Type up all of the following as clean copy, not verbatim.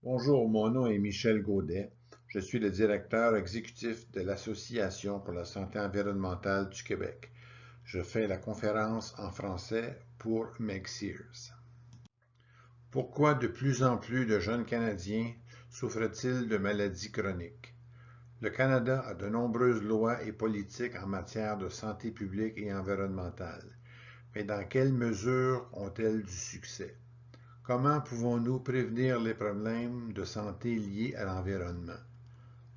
Bonjour, mon nom est Michel Gaudet. Je suis le directeur exécutif de l'Association pour la santé environnementale du Québec. Je fais la conférence en français pour Meg Sears. Pourquoi de plus en plus de jeunes Canadiens souffrent-ils de maladies chroniques? Le Canada a de nombreuses lois et politiques en matière de santé publique et environnementale. Mais dans quelle mesure ont-elles du succès? Comment pouvons-nous prévenir les problèmes de santé liés à l'environnement?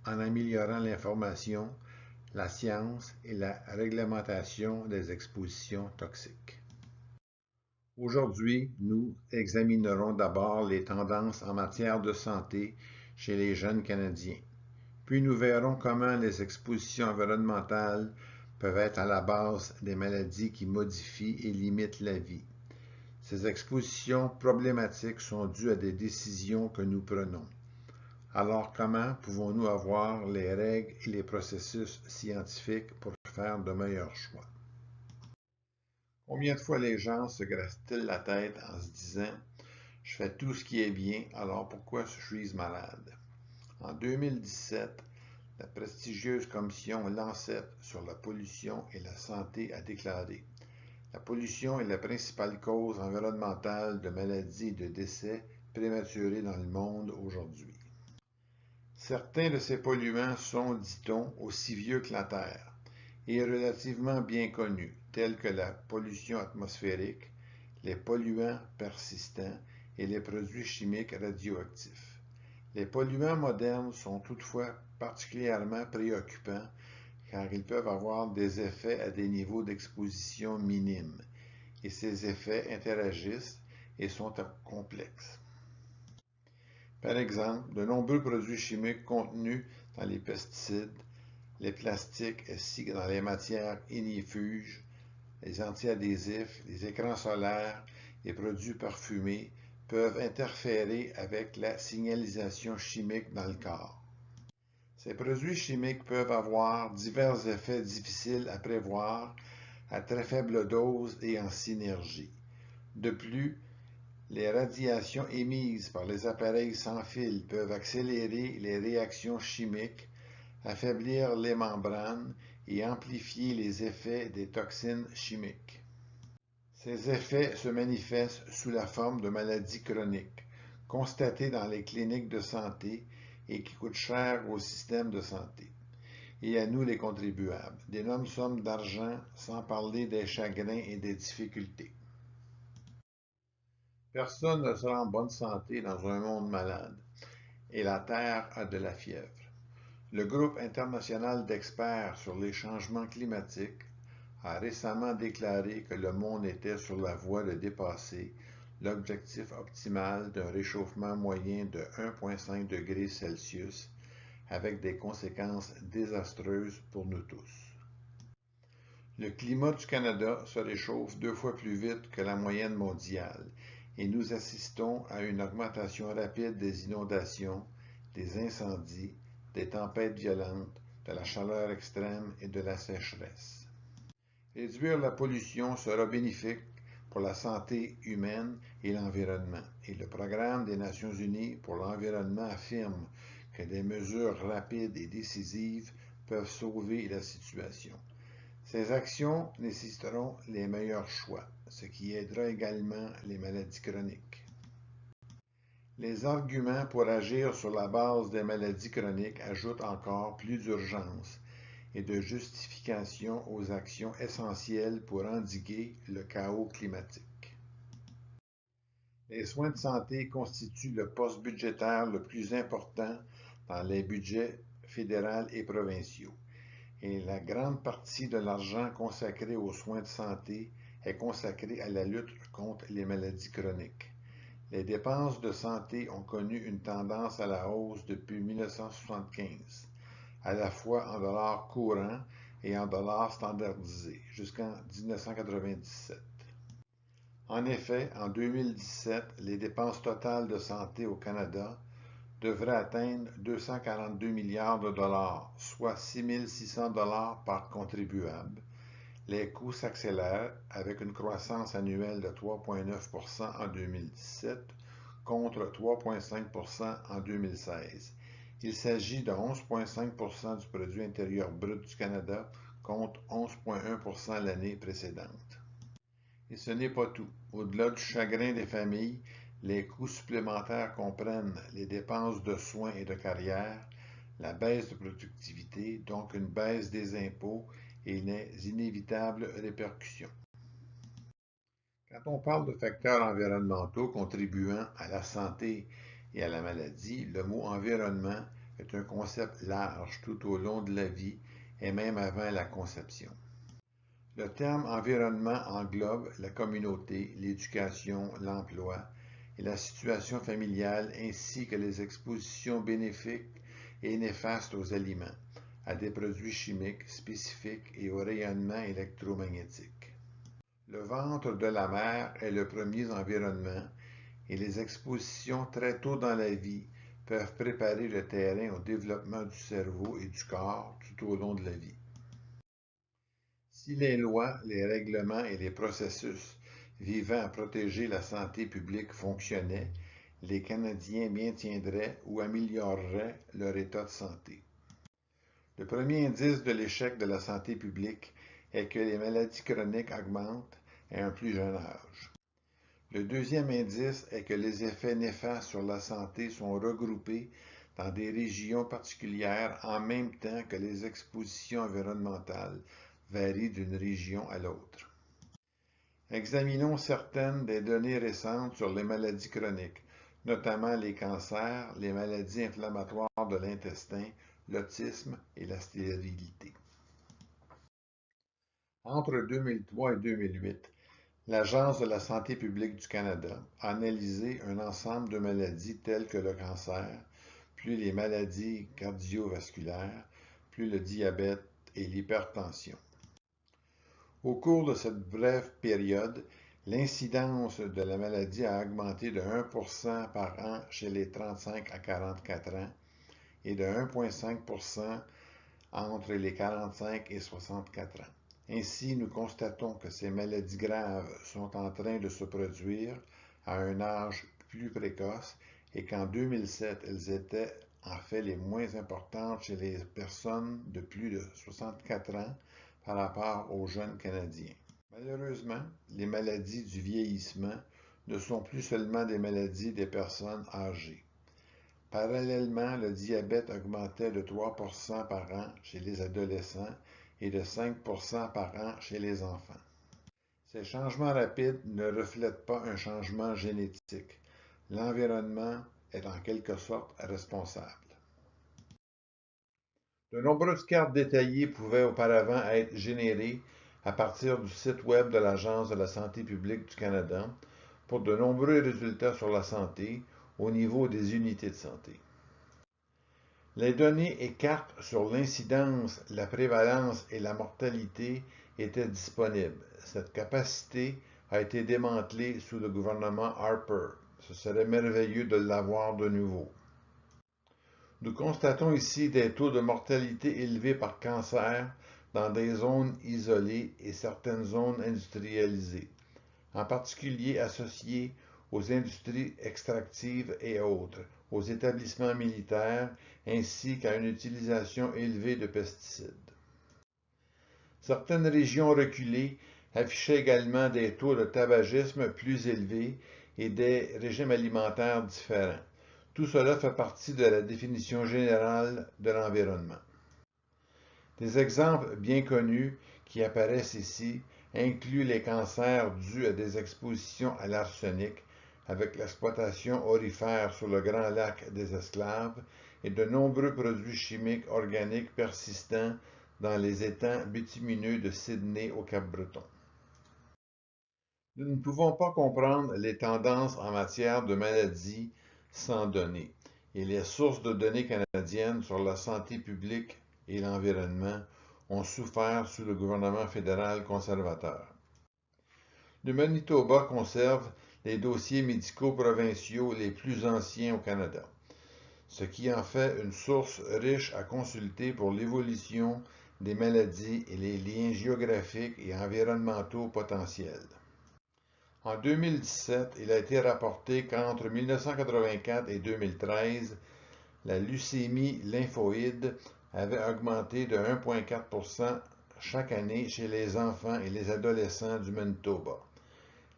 En améliorant l'information, la science et la réglementation des expositions toxiques. Aujourd'hui, nous examinerons d'abord les tendances en matière de santé chez les jeunes Canadiens. Puis nous verrons comment les expositions environnementales peuvent être à la base des maladies qui modifient et limitent la vie. Ces expositions problématiques sont dues à des décisions que nous prenons. Alors comment pouvons-nous avoir les règles et les processus scientifiques pour faire de meilleurs choix? Combien de fois les gens se graissent-ils la tête en se disant « Je fais tout ce qui est bien, alors pourquoi suis-je malade? » En 2017, la prestigieuse commission Lancet sur la pollution et la santé a déclaré la pollution est la principale cause environnementale de maladies et de décès prématurés dans le monde aujourd'hui. Certains de ces polluants sont, dit-on, aussi vieux que la Terre et relativement bien connus, tels que la pollution atmosphérique, les polluants persistants et les produits chimiques radioactifs. Les polluants modernes sont toutefois particulièrement préoccupants car ils peuvent avoir des effets à des niveaux d'exposition minimes, et ces effets interagissent et sont complexes. Par exemple, de nombreux produits chimiques contenus dans les pesticides, les plastiques ainsi que dans les matières ignifuges, les antiadhésifs, les écrans solaires, les produits parfumés peuvent interférer avec la signalisation chimique dans le corps. Ces produits chimiques peuvent avoir divers effets difficiles à prévoir à très faible dose et en synergie. De plus, les radiations émises par les appareils sans fil peuvent accélérer les réactions chimiques, affaiblir les membranes et amplifier les effets des toxines chimiques. Ces effets se manifestent sous la forme de maladies chroniques, constatées dans les cliniques de santé et qui coûtent cher au système de santé et à nous les contribuables, d'énormes sommes d'argent, sans parler des chagrins et des difficultés. Personne ne sera en bonne santé dans un monde malade, et la Terre a de la fièvre. Le groupe international d'experts sur les changements climatiques a récemment déclaré que le monde était sur la voie de dépasser l'objectif optimal d'un réchauffement moyen de 1,5 degrés Celsius avec des conséquences désastreuses pour nous tous. Le climat du Canada se réchauffe 2 fois plus vite que la moyenne mondiale et nous assistons à une augmentation rapide des inondations, des incendies, des tempêtes violentes, de la chaleur extrême et de la sécheresse. Réduire la pollution sera bénéfique pour la santé humaine et l'environnement, et le Programme des Nations unies pour l'environnement affirme que des mesures rapides et décisives peuvent sauver la situation. Ces actions nécessiteront les meilleurs choix, ce qui aidera également les maladies chroniques. Les arguments pour agir sur la base des maladies chroniques ajoutent encore plus d'urgence et de justification aux actions essentielles pour endiguer le chaos climatique. Les soins de santé constituent le poste budgétaire le plus important dans les budgets fédéraux et provinciaux, et la grande partie de l'argent consacré aux soins de santé est consacré à la lutte contre les maladies chroniques. Les dépenses de santé ont connu une tendance à la hausse depuis 1975, à la fois en dollars courants et en dollars standardisés, jusqu'en 1997. En effet, en 2017, les dépenses totales de santé au Canada devraient atteindre 242 milliards de dollars, soit 6 600 dollars par contribuable. Les coûts s'accélèrent avec une croissance annuelle de 3,9 % en 2017 contre 3,5% en 2016. Il s'agit de 11,5% du produit intérieur brut du Canada contre 11,1% l'année précédente. Et ce n'est pas tout. Au-delà du chagrin des familles, les coûts supplémentaires comprennent les dépenses de soins et de carrière, la baisse de productivité, donc une baisse des impôts et les inévitables répercussions. Quand on parle de facteurs environnementaux contribuant à la santé et à la maladie, le mot environnement est un concept large tout au long de la vie et même avant la conception. Le terme environnement englobe la communauté, l'éducation, l'emploi et la situation familiale ainsi que les expositions bénéfiques et néfastes aux aliments, à des produits chimiques spécifiques et au rayonnement électromagnétique. Le ventre de la mère est le premier environnement et les expositions très tôt dans la vie peuvent préparer le terrain au développement du cerveau et du corps tout au long de la vie. Si les lois, les règlements et les processus visant à protéger la santé publique fonctionnaient, les Canadiens maintiendraient ou amélioreraient leur état de santé. Le premier indice de l'échec de la santé publique est que les maladies chroniques augmentent à un plus jeune âge. Le deuxième indice est que les effets néfastes sur la santé sont regroupés dans des régions particulières en même temps que les expositions environnementales varient d'une région à l'autre. Examinons certaines des données récentes sur les maladies chroniques, notamment les cancers, les maladies inflammatoires de l'intestin, l'autisme et la stérilité. Entre 2003 et 2008, l'Agence de la santé publique du Canada a analysé un ensemble de maladies telles que le cancer, puis les maladies cardiovasculaires, puis le diabète et l'hypertension. Au cours de cette brève période, l'incidence de la maladie a augmenté de 1% par an chez les 35 à 44 ans et de 1,5% entre les 45 et 64 ans. Ainsi, nous constatons que ces maladies graves sont en train de se produire à un âge plus précoce et qu'en 2007, elles étaient en fait les moins importantes chez les personnes de plus de 64 ans par rapport aux jeunes Canadiens. Malheureusement, les maladies du vieillissement ne sont plus seulement des maladies des personnes âgées. Parallèlement, le diabète augmentait de 3% par an chez les adolescents et de 5% par an chez les enfants. Ces changements rapides ne reflètent pas un changement génétique. L'environnement est en quelque sorte responsable. De nombreuses cartes détaillées pouvaient auparavant être générées à partir du site web de l'Agence de la santé publique du Canada pour de nombreux résultats sur la santé au niveau des unités de santé. Les données et cartes sur l'incidence, la prévalence et la mortalité étaient disponibles. Cette capacité a été démantelée sous le gouvernement Harper. Ce serait merveilleux de l'avoir de nouveau. Nous constatons ici des taux de mortalité élevés par cancer dans des zones isolées et certaines zones industrialisées, en particulier associées aux industries extractives et autres, aux établissements militaires, ainsi qu'à une utilisation élevée de pesticides. Certaines régions reculées affichaient également des taux de tabagisme plus élevés et des régimes alimentaires différents. Tout cela fait partie de la définition générale de l'environnement. Des exemples bien connus qui apparaissent ici incluent les cancers dus à des expositions à l'arsenic, avec l'exploitation aurifère sur le Grand Lac des Esclaves et de nombreux produits chimiques organiques persistants dans les étangs bitumineux de Sydney au Cap-Breton. Nous ne pouvons pas comprendre les tendances en matière de maladies sans données, et les sources de données canadiennes sur la santé publique et l'environnement ont souffert sous le gouvernement fédéral conservateur. Le Manitoba conserve les dossiers médicaux provinciaux les plus anciens au Canada, ce qui en fait une source riche à consulter pour l'évolution des maladies et les liens géographiques et environnementaux potentiels. En 2017, il a été rapporté qu'entre 1984 et 2013, la leucémie lymphoïde avait augmenté de 1,4% chaque année chez les enfants et les adolescents du Manitoba.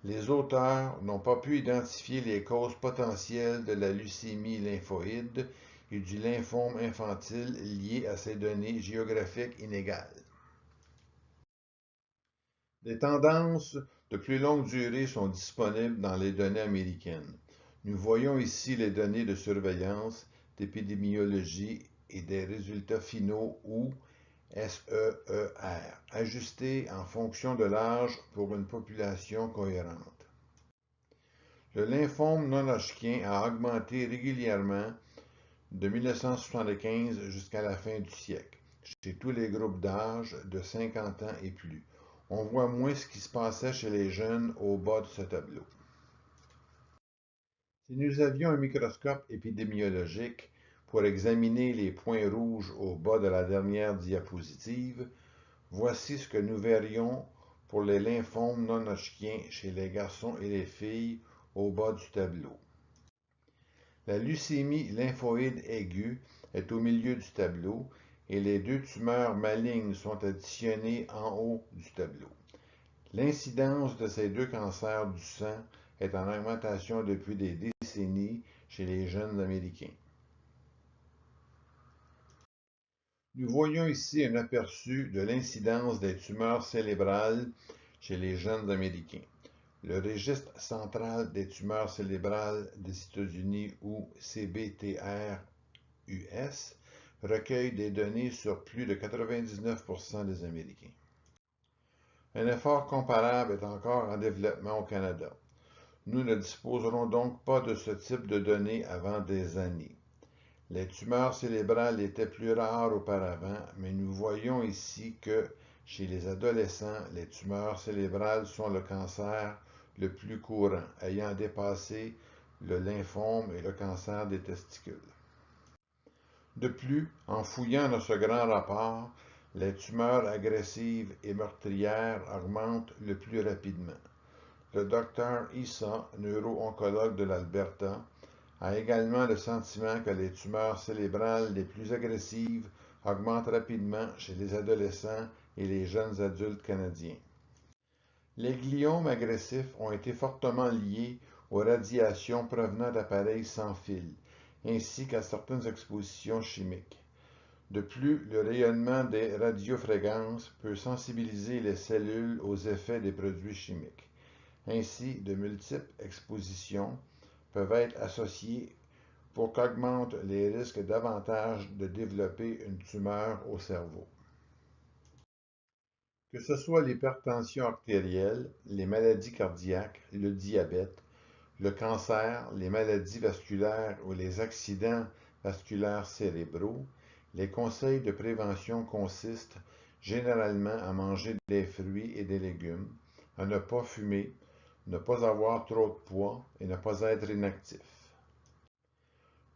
Les auteurs n'ont pas pu identifier les causes potentielles de la leucémie lymphoïde et du lymphome infantile liées à ces données géographiques inégales. Des tendances de plus longue durée sont disponibles dans les données américaines. Nous voyons ici les données de surveillance, d'épidémiologie et des résultats finaux ou SEER, ajustés en fonction de l'âge pour une population cohérente. Le lymphome non-Hodgkin a augmenté régulièrement de 1975 jusqu'à la fin du siècle, chez tous les groupes d'âge de 50 ans et plus. On voit moins ce qui se passait chez les jeunes au bas de ce tableau. Si nous avions un microscope épidémiologique pour examiner les points rouges au bas de la dernière diapositive, voici ce que nous verrions pour les lymphomes non-Hodgkin chez les garçons et les filles au bas du tableau. La leucémie lymphoïde aiguë est au milieu du tableau et les deux tumeurs malignes sont additionnées en haut du tableau. L'incidence de ces deux cancers du sang est en augmentation depuis des décennies chez les jeunes Américains. Nous voyons ici un aperçu de l'incidence des tumeurs cérébrales chez les jeunes Américains. Le Registre central des tumeurs cérébrales des États-Unis, ou CBTR-US, recueille des données sur plus de 99% des Américains. Un effort comparable est encore en développement au Canada. Nous ne disposerons donc pas de ce type de données avant des années. Les tumeurs cérébrales étaient plus rares auparavant, mais nous voyons ici que chez les adolescents, les tumeurs cérébrales sont le cancer le plus courant, ayant dépassé le lymphome et le cancer des testicules. De plus, en fouillant dans ce grand rapport, les tumeurs agressives et meurtrières augmentent le plus rapidement. Le Dr. Issa, neuro-oncologue de l'Alberta, a également le sentiment que les tumeurs cérébrales les plus agressives augmentent rapidement chez les adolescents et les jeunes adultes canadiens. Les gliomes agressifs ont été fortement liés aux radiations provenant d'appareils sans fil, ainsi qu'à certaines expositions chimiques. De plus, le rayonnement des radiofréquences peut sensibiliser les cellules aux effets des produits chimiques. Ainsi, de multiples expositions peuvent être associées pour qu'augmentent les risques davantage de développer une tumeur au cerveau. Que ce soit l'hypertension artérielle, les maladies cardiaques, le diabète, le cancer, les maladies vasculaires ou les accidents vasculaires cérébraux, les conseils de prévention consistent généralement à manger des fruits et des légumes, à ne pas fumer, ne pas avoir trop de poids et ne pas être inactif.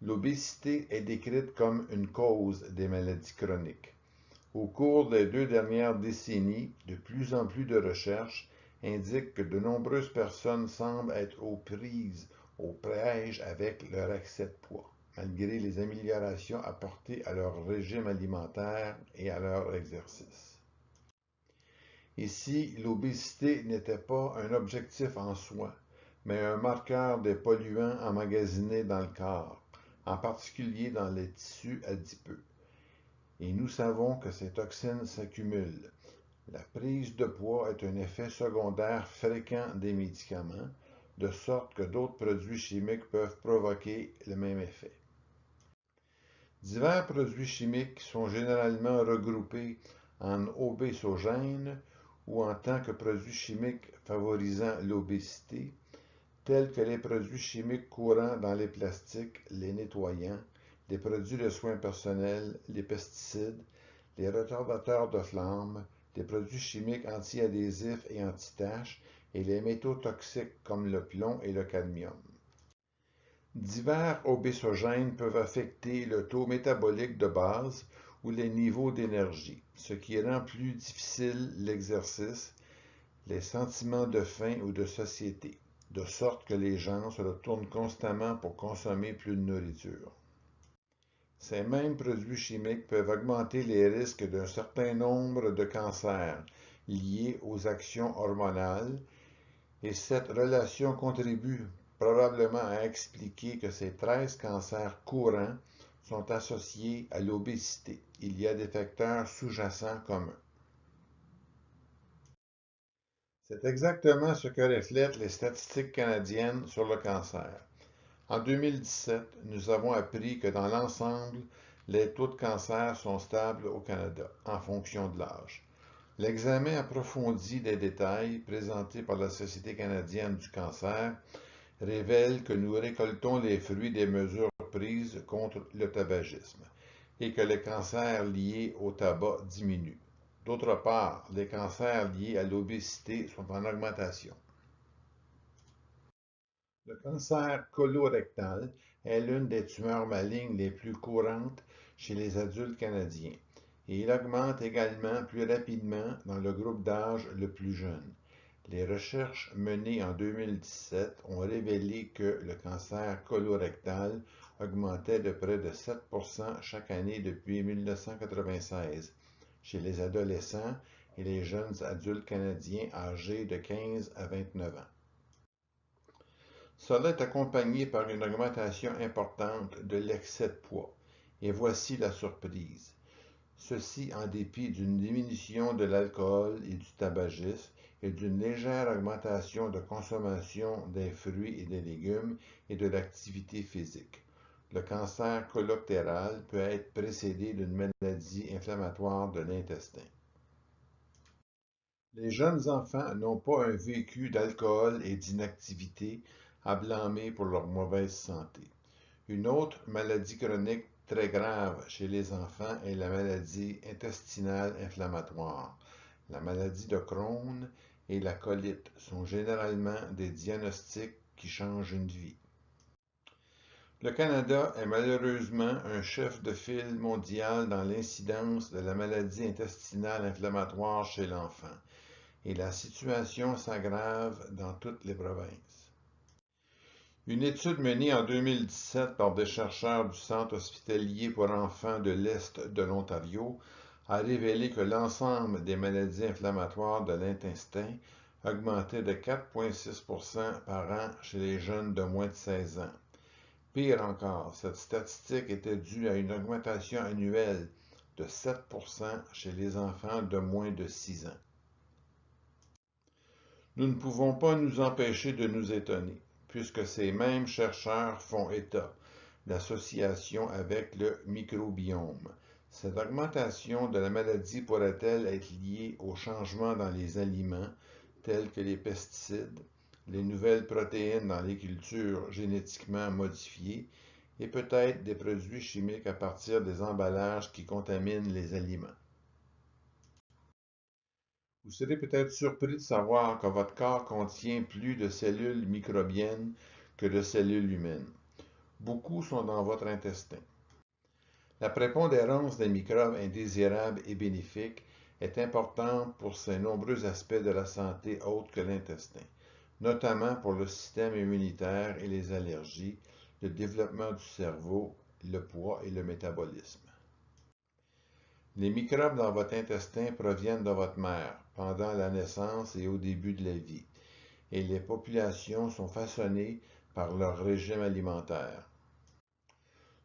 L'obésité est décrite comme une cause des maladies chroniques. Au cours des 2 dernières décennies, de plus en plus de recherches indiquent que de nombreuses personnes semblent être aux prises au piège avec leur excès de poids, malgré les améliorations apportées à leur régime alimentaire et à leur exercice. Ici, l'obésité n'était pas un objectif en soi, mais un marqueur des polluants emmagasinés dans le corps, en particulier dans les tissus adipeux. Et nous savons que ces toxines s'accumulent. La prise de poids est un effet secondaire fréquent des médicaments, de sorte que d'autres produits chimiques peuvent provoquer le même effet. Divers produits chimiques sont généralement regroupés en obésogènes ou en tant que produits chimiques favorisant l'obésité, tels que les produits chimiques courants dans les plastiques, les nettoyants, les produits de soins personnels, les pesticides, les retardateurs de flamme, les produits chimiques antiadhésifs et antitaches et les métaux toxiques comme le plomb et le cadmium. Divers obésogènes peuvent affecter le taux métabolique de base ou les niveaux d'énergie, ce qui rend plus difficile l'exercice, les sentiments de faim ou de satiété, de sorte que les gens se retournent constamment pour consommer plus de nourriture. Ces mêmes produits chimiques peuvent augmenter les risques d'un certain nombre de cancers liés aux actions hormonales, et cette relation contribue probablement à expliquer que ces 13 cancers courants sont associés à l'obésité. Il y a des facteurs sous-jacents communs. C'est exactement ce que reflètent les statistiques canadiennes sur le cancer. En 2017, nous avons appris que dans l'ensemble, les taux de cancer sont stables au Canada, en fonction de l'âge. L'examen approfondi des détails présentés par la Société canadienne du cancer révèle que nous récoltons les fruits des mesures prises contre le tabagisme et que les cancers liés au tabac diminuent. D'autre part, les cancers liés à l'obésité sont en augmentation. Le cancer colorectal est l'une des tumeurs malignes les plus courantes chez les adultes canadiens et il augmente également plus rapidement dans le groupe d'âge le plus jeune. Les recherches menées en 2017 ont révélé que le cancer colorectal augmentait de près de 7% chaque année depuis 1996 chez les adolescents et les jeunes adultes canadiens âgés de 15 à 29 ans. Cela est accompagné par une augmentation importante de l'excès de poids. Et voici la surprise. Ceci en dépit d'une diminution de l'alcool et du tabagisme et d'une légère augmentation de consommation des fruits et des légumes et de l'activité physique. Le cancer colorectal peut être précédé d'une maladie inflammatoire de l'intestin. Les jeunes enfants n'ont pas un vécu d'alcool et d'inactivité à blâmer pour leur mauvaise santé. Une autre maladie chronique très grave chez les enfants est la maladie intestinale inflammatoire. La maladie de Crohn et la colite sont généralement des diagnostics qui changent une vie. Le Canada est malheureusement un chef de file mondial dans l'incidence de la maladie intestinale inflammatoire chez l'enfant, et la situation s'aggrave dans toutes les provinces. Une étude menée en 2017 par des chercheurs du Centre hospitalier pour enfants de l'Est de l'Ontario a révélé que l'ensemble des maladies inflammatoires de l'intestin augmentait de 4,6% par an chez les jeunes de moins de 16 ans. Pire encore, cette statistique était due à une augmentation annuelle de 7% chez les enfants de moins de 6 ans. Nous ne pouvons pas nous empêcher de nous étonner, puisque ces mêmes chercheurs font état d'association avec le microbiome. Cette augmentation de la maladie pourrait-elle être liée aux changements dans les aliments, tels que les pesticides, les nouvelles protéines dans les cultures génétiquement modifiées et peut-être des produits chimiques à partir des emballages qui contaminent les aliments? Vous serez peut-être surpris de savoir que votre corps contient plus de cellules microbiennes que de cellules humaines. Beaucoup sont dans votre intestin. La prépondérance des microbes indésirables et bénéfiques est importante pour ces nombreux aspects de la santé autres que l'intestin, notamment pour le système immunitaire et les allergies, le développement du cerveau, le poids et le métabolisme. Les microbes dans votre intestin proviennent de votre mère pendant la naissance et au début de la vie, et les populations sont façonnées par leur régime alimentaire.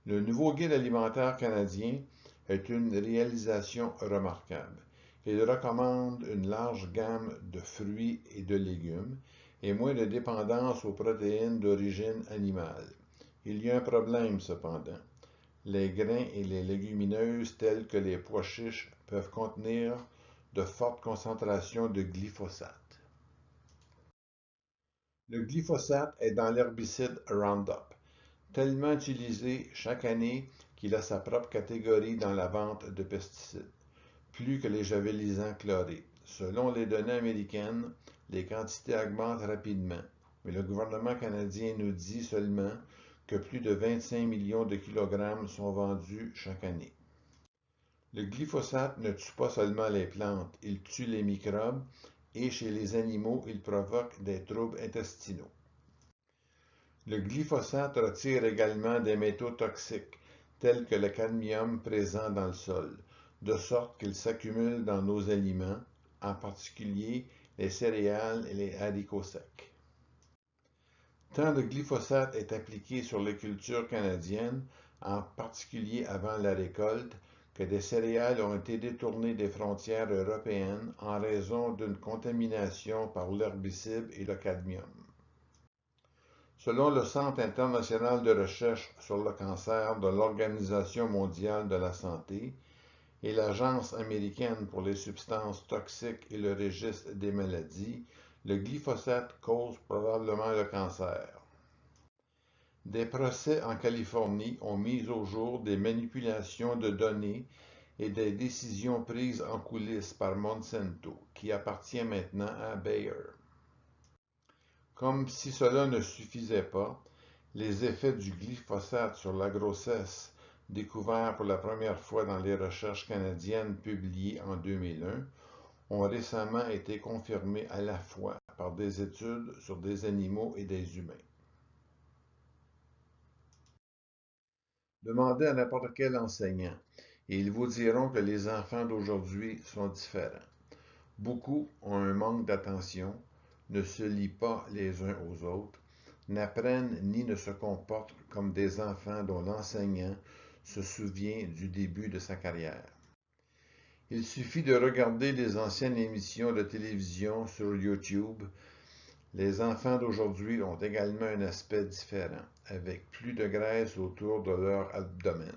Le nouveau guide alimentaire canadien est une réalisation remarquable. Il recommande une large gamme de fruits et de légumes et moins de dépendance aux protéines d'origine animale. Il y a un problème cependant. Les grains et les légumineuses tels que les pois chiches peuvent contenir de fortes concentrations de glyphosate. Le glyphosate est dans l'herbicide Roundup, tellement utilisé chaque année qu'il a sa propre catégorie dans la vente de pesticides, plus que les javelisants chlorés. Selon les données américaines, les quantités augmentent rapidement, mais le gouvernement canadien nous dit seulement que plus de 25 millions de kilogrammes sont vendus chaque année. Le glyphosate ne tue pas seulement les plantes, il tue les microbes et chez les animaux, il provoque des troubles intestinaux. Le glyphosate retire également des métaux toxiques, tels que le cadmium présent dans le sol, de sorte qu'il s'accumule dans nos aliments, en particulier les céréales et les haricots secs. Tant de glyphosate est appliqué sur les cultures canadiennes, en particulier avant la récolte, que des céréales ont été détournées des frontières européennes en raison d'une contamination par l'herbicide et le cadmium. Selon le Centre international de recherche sur le cancer de l'Organisation mondiale de la santé et l'Agence américaine pour les substances toxiques et le registre des maladies, le glyphosate cause probablement le cancer. Des procès en Californie ont mis au jour des manipulations de données et des décisions prises en coulisses par Monsanto, qui appartient maintenant à Bayer. Comme si cela ne suffisait pas, les effets du glyphosate sur la grossesse, découverts pour la première fois dans les recherches canadiennes publiées en 2001, ont récemment été confirmés à la fois par des études sur des animaux et des humains. Demandez à n'importe quel enseignant, et ils vous diront que les enfants d'aujourd'hui sont différents. Beaucoup ont un manque d'attention, ne se lient pas les uns aux autres, n'apprennent ni ne se comportent comme des enfants dont l'enseignant se souvient du début de sa carrière. Il suffit de regarder les anciennes émissions de télévision sur YouTube. Les enfants d'aujourd'hui ont également un aspect différent, avec plus de graisse autour de leur abdomen.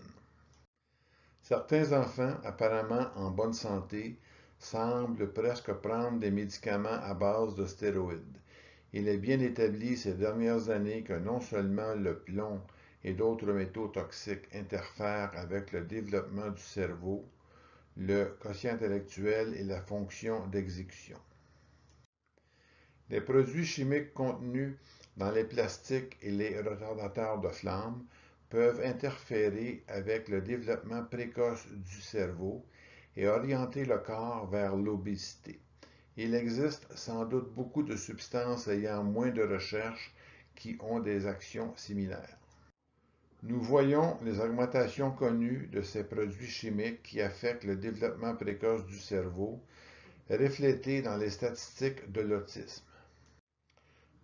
Certains enfants, apparemment en bonne santé, semblent presque prendre des médicaments à base de stéroïdes. Il est bien établi ces dernières années que non seulement le plomb et d'autres métaux toxiques interfèrent avec le développement du cerveau, le quotient intellectuel et la fonction d'exécution. Les produits chimiques contenus dans les plastiques et les retardateurs de flamme peuvent interférer avec le développement précoce du cerveau et orienter le corps vers l'obésité. Il existe sans doute beaucoup de substances ayant moins de recherche qui ont des actions similaires. Nous voyons les augmentations connues de ces produits chimiques qui affectent le développement précoce du cerveau, reflétées dans les statistiques de l'autisme.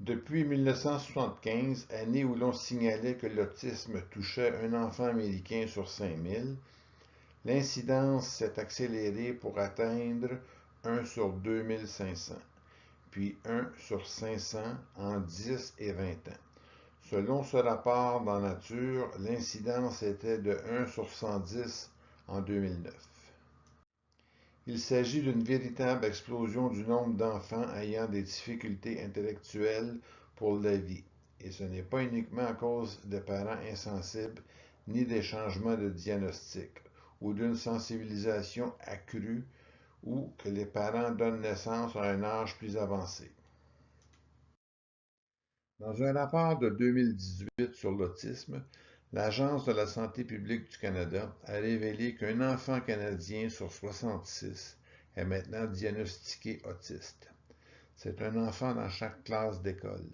Depuis 1975, année où l'on signalait que l'autisme touchait un enfant américain sur 5000, l'incidence s'est accélérée pour atteindre 1 sur 2500, puis 1 sur 500 en 10 et 20 ans. Selon ce rapport dans Nature, l'incidence était de 1 sur 110 en 2009. Il s'agit d'une véritable explosion du nombre d'enfants ayant des difficultés intellectuelles pour la vie, et ce n'est pas uniquement à cause des parents insensibles ni des changements de diagnostic, ou d'une sensibilisation accrue, ou que les parents donnent naissance à un âge plus avancé. Dans un rapport de 2018 sur l'autisme, l'Agence de la santé publique du Canada a révélé qu'un enfant canadien sur 66 est maintenant diagnostiqué autiste. C'est un enfant dans chaque classe d'école.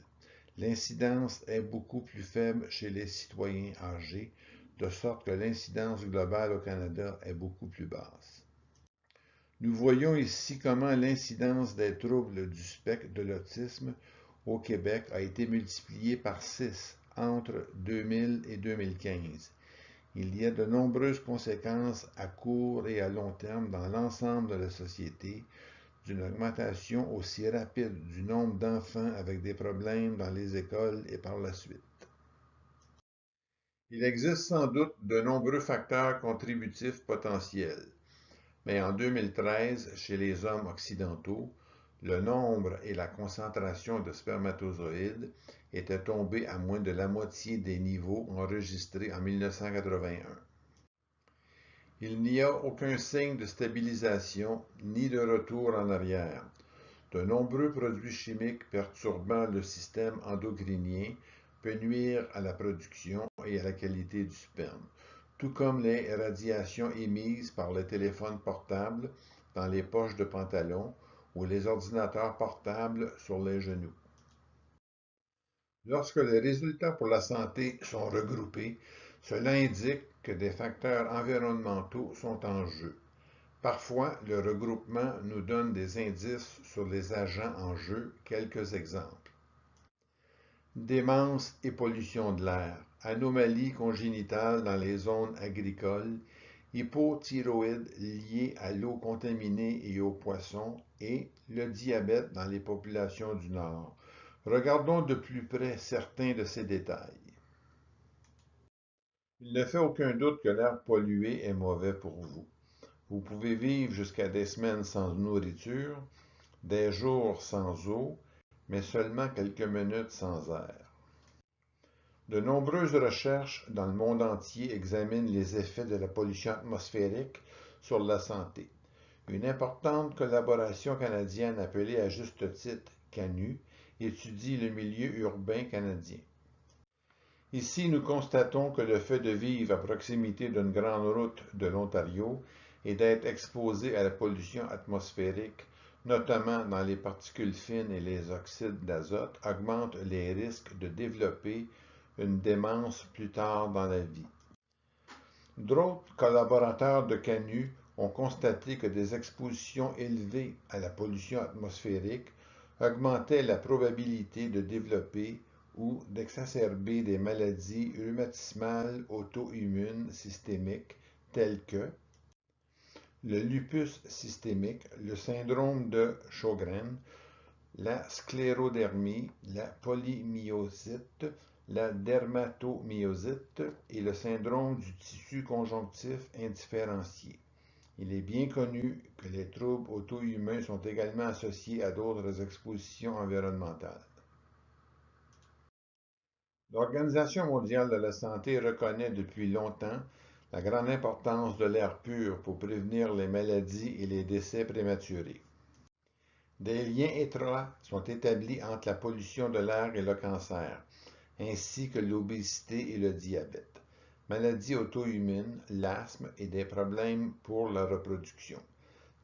L'incidence est beaucoup plus faible chez les citoyens âgés, de sorte que l'incidence globale au Canada est beaucoup plus basse. Nous voyons ici comment l'incidence des troubles du spectre de l'autisme au Québec a été multipliée par 6 entre 2000 et 2015. Il y a de nombreuses conséquences à court et à long terme dans l'ensemble de la société d'une augmentation aussi rapide du nombre d'enfants avec des problèmes dans les écoles et par la suite. Il existe sans doute de nombreux facteurs contributifs potentiels, mais en 2013, chez les hommes occidentaux, le nombre et la concentration de spermatozoïdes étaient tombés à moins de la moitié des niveaux enregistrés en 1981. Il n'y a aucun signe de stabilisation ni de retour en arrière. De nombreux produits chimiques perturbant le système endocrinien peuvent nuire à la production et à la qualité du sperme, tout comme les radiations émises par le téléphone portable dans les poches de pantalon ou les ordinateurs portables sur les genoux. Lorsque les résultats pour la santé sont regroupés, cela indique que des facteurs environnementaux sont en jeu. Parfois, le regroupement nous donne des indices sur les agents en jeu. Quelques exemples. Démence et pollution de l'air, anomalies congénitales dans les zones agricoles, hypothyroïde liée à l'eau contaminée et aux poissons, et le diabète dans les populations du Nord. Regardons de plus près certains de ces détails. Il ne fait aucun doute que l'air pollué est mauvais pour vous. Vous pouvez vivre jusqu'à des semaines sans nourriture, des jours sans eau, mais seulement quelques minutes sans air. De nombreuses recherches dans le monde entier examinent les effets de la pollution atmosphérique sur la santé. Une importante collaboration canadienne appelée à juste titre CANU étudie le milieu urbain canadien. Ici, nous constatons que le fait de vivre à proximité d'une grande route de l'Ontario et d'être exposé à la pollution atmosphérique, notamment dans les particules fines et les oxydes d'azote, augmente les risques de développer une démence plus tard dans la vie. D'autres collaborateurs de CANU ont constaté que des expositions élevées à la pollution atmosphérique augmentaient la probabilité de développer ou d'exacerber des maladies rhumatismales auto-immunes systémiques telles que le lupus systémique, le syndrome de Sjögren, la sclérodermie, la polymyosite, la dermatomyosite et le syndrome du tissu conjonctif indifférencié. Il est bien connu que les troubles auto-immuns sont également associés à d'autres expositions environnementales. L'Organisation mondiale de la santé reconnaît depuis longtemps la grande importance de l'air pur pour prévenir les maladies et les décès prématurés. Des liens étroits sont établis entre la pollution de l'air et le cancer, ainsi que l'obésité et le diabète, maladies auto-immunes, l'asthme et des problèmes pour la reproduction,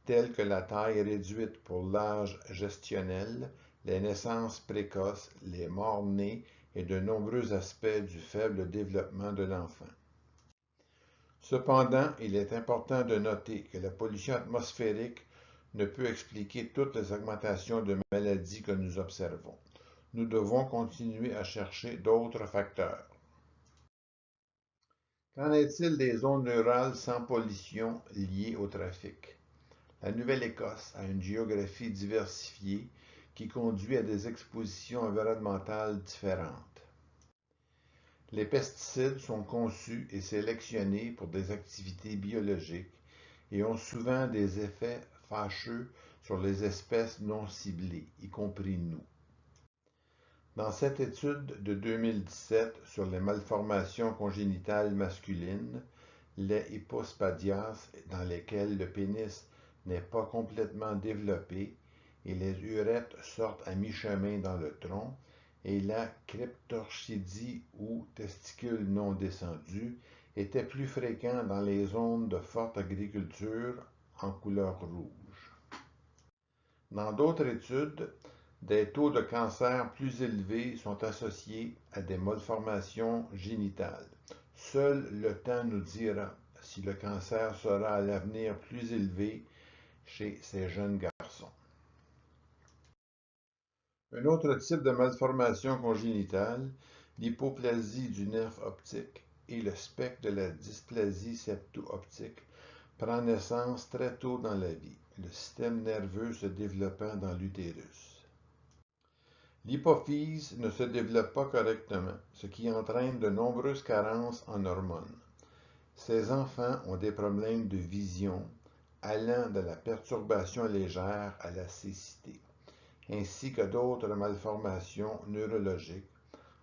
tels que la taille réduite pour l'âge gestationnel, les naissances précoces, les morts-nés et de nombreux aspects du faible développement de l'enfant. Cependant, il est important de noter que la pollution atmosphérique ne peut expliquer toutes les augmentations de maladies que nous observons. Nous devons continuer à chercher d'autres facteurs. Qu'en est-il des zones rurales sans pollution liées au trafic? La Nouvelle-Écosse a une géographie diversifiée qui conduit à des expositions environnementales différentes. Les pesticides sont conçus et sélectionnés pour des activités biologiques et ont souvent des effets fâcheux sur les espèces non ciblées, y compris nous. Dans cette étude de 2017 sur les malformations congénitales masculines, les hypospadias, dans lesquelles le pénis n'est pas complètement développé et les urètres sortent à mi-chemin dans le tronc, et la cryptorchidie ou testicule non descendu était plus fréquent dans les zones de forte agriculture en couleur rouge. Dans d'autres études, des taux de cancer plus élevés sont associés à des malformations génitales. Seul le temps nous dira si le cancer sera à l'avenir plus élevé chez ces jeunes garçons. Un autre type de malformation congénitale, l'hypoplasie du nerf optique et le spectre de la dysplasie septo-optique, prend naissance très tôt dans la vie, le système nerveux se développant dans l'utérus. L'hypophyse ne se développe pas correctement, ce qui entraîne de nombreuses carences en hormones. Ces enfants ont des problèmes de vision, allant de la perturbation légère à la cécité, ainsi que d'autres malformations neurologiques,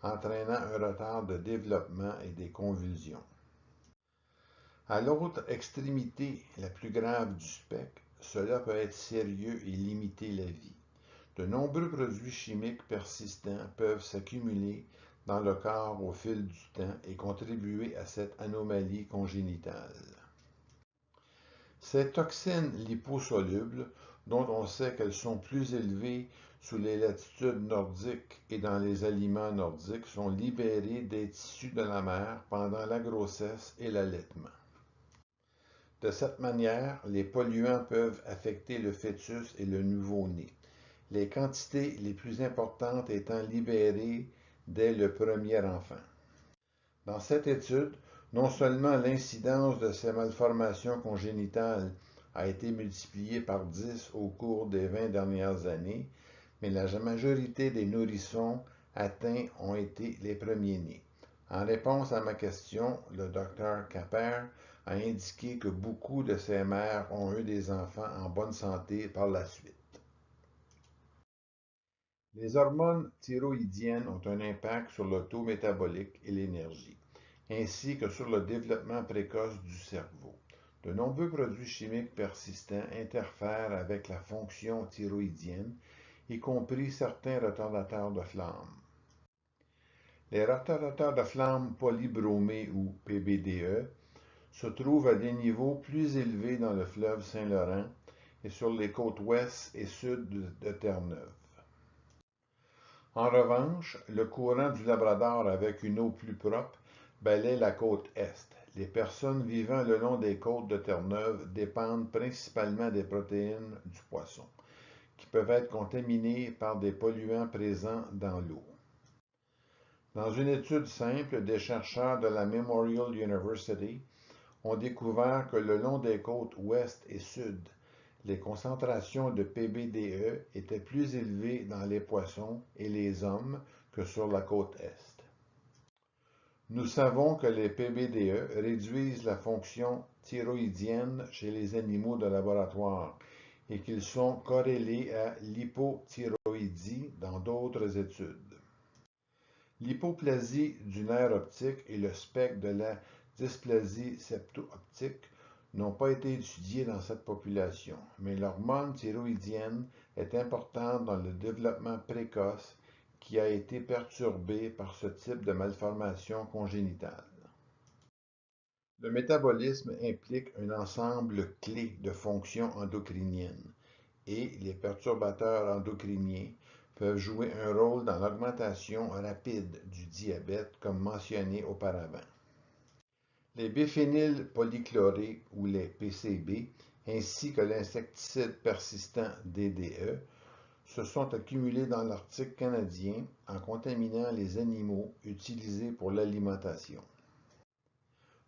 entraînant un retard de développement et des convulsions. À l'autre extrémité la plus grave du spectre, cela peut être sérieux et limiter la vie. De nombreux produits chimiques persistants peuvent s'accumuler dans le corps au fil du temps et contribuer à cette anomalie congénitale. Ces toxines liposolubles, dont on sait qu'elles sont plus élevées sous les latitudes nordiques et dans les aliments nordiques, sont libérées des tissus de la mère pendant la grossesse et l'allaitement. De cette manière, les polluants peuvent affecter le fœtus et le nouveau-né, les quantités les plus importantes étant libérées dès le premier enfant. Dans cette étude, non seulement l'incidence de ces malformations congénitales a été multipliée par 10 au cours des 20 dernières années, mais la majorité des nourrissons atteints ont été les premiers-nés. En réponse à ma question, le Dr Capper a indiqué que beaucoup de ces mères ont eu des enfants en bonne santé par la suite. Les hormones thyroïdiennes ont un impact sur le taux métabolique et l'énergie, ainsi que sur le développement précoce du cerveau. De nombreux produits chimiques persistants interfèrent avec la fonction thyroïdienne, y compris certains retardateurs de flamme. Les retardateurs de flamme polybromés ou PBDE se trouvent à des niveaux plus élevés dans le fleuve Saint-Laurent et sur les côtes ouest et sud de Terre-Neuve. En revanche, le courant du Labrador avec une eau plus propre balaie la côte est. Les personnes vivant le long des côtes de Terre-Neuve dépendent principalement des protéines du poisson, qui peuvent être contaminées par des polluants présents dans l'eau. Dans une étude simple, des chercheurs de la Memorial University ont découvert que le long des côtes ouest et sud, les concentrations de PBDE étaient plus élevées dans les poissons et les hommes que sur la côte est. Nous savons que les PBDE réduisent la fonction thyroïdienne chez les animaux de laboratoire et qu'ils sont corrélés à l'hypothyroïdie dans d'autres études. L'hypoplasie du nerf optique et le spectre de la dysplasie septo-optique n'ont pas été étudiés dans cette population, mais l'hormone thyroïdienne est importante dans le développement précoce qui a été perturbé par ce type de malformation congénitale. Le métabolisme implique un ensemble clé de fonctions endocriniennes et les perturbateurs endocriniens peuvent jouer un rôle dans l'augmentation rapide du diabète comme mentionné auparavant. Les biphényles polychlorés ou les PCB ainsi que l'insecticide persistant DDE se sont accumulés dans l'Arctique canadien en contaminant les animaux utilisés pour l'alimentation.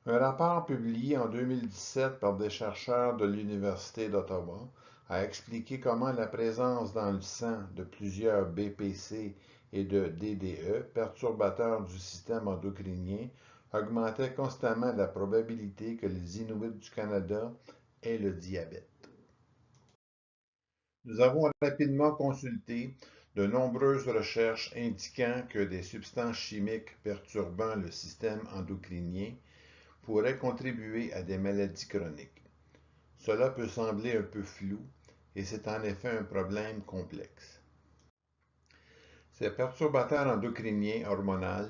Un rapport publié en 2017 par des chercheurs de l'Université d'Ottawa a expliqué comment la présence dans le sang de plusieurs BPC et de DDE, perturbateurs du système endocrinien, augmentait constamment la probabilité que les Inuits du Canada aient le diabète. Nous avons rapidement consulté de nombreuses recherches indiquant que des substances chimiques perturbant le système endocrinien pourraient contribuer à des maladies chroniques. Cela peut sembler un peu flou et c'est en effet un problème complexe. Ces perturbateurs endocriniens hormonaux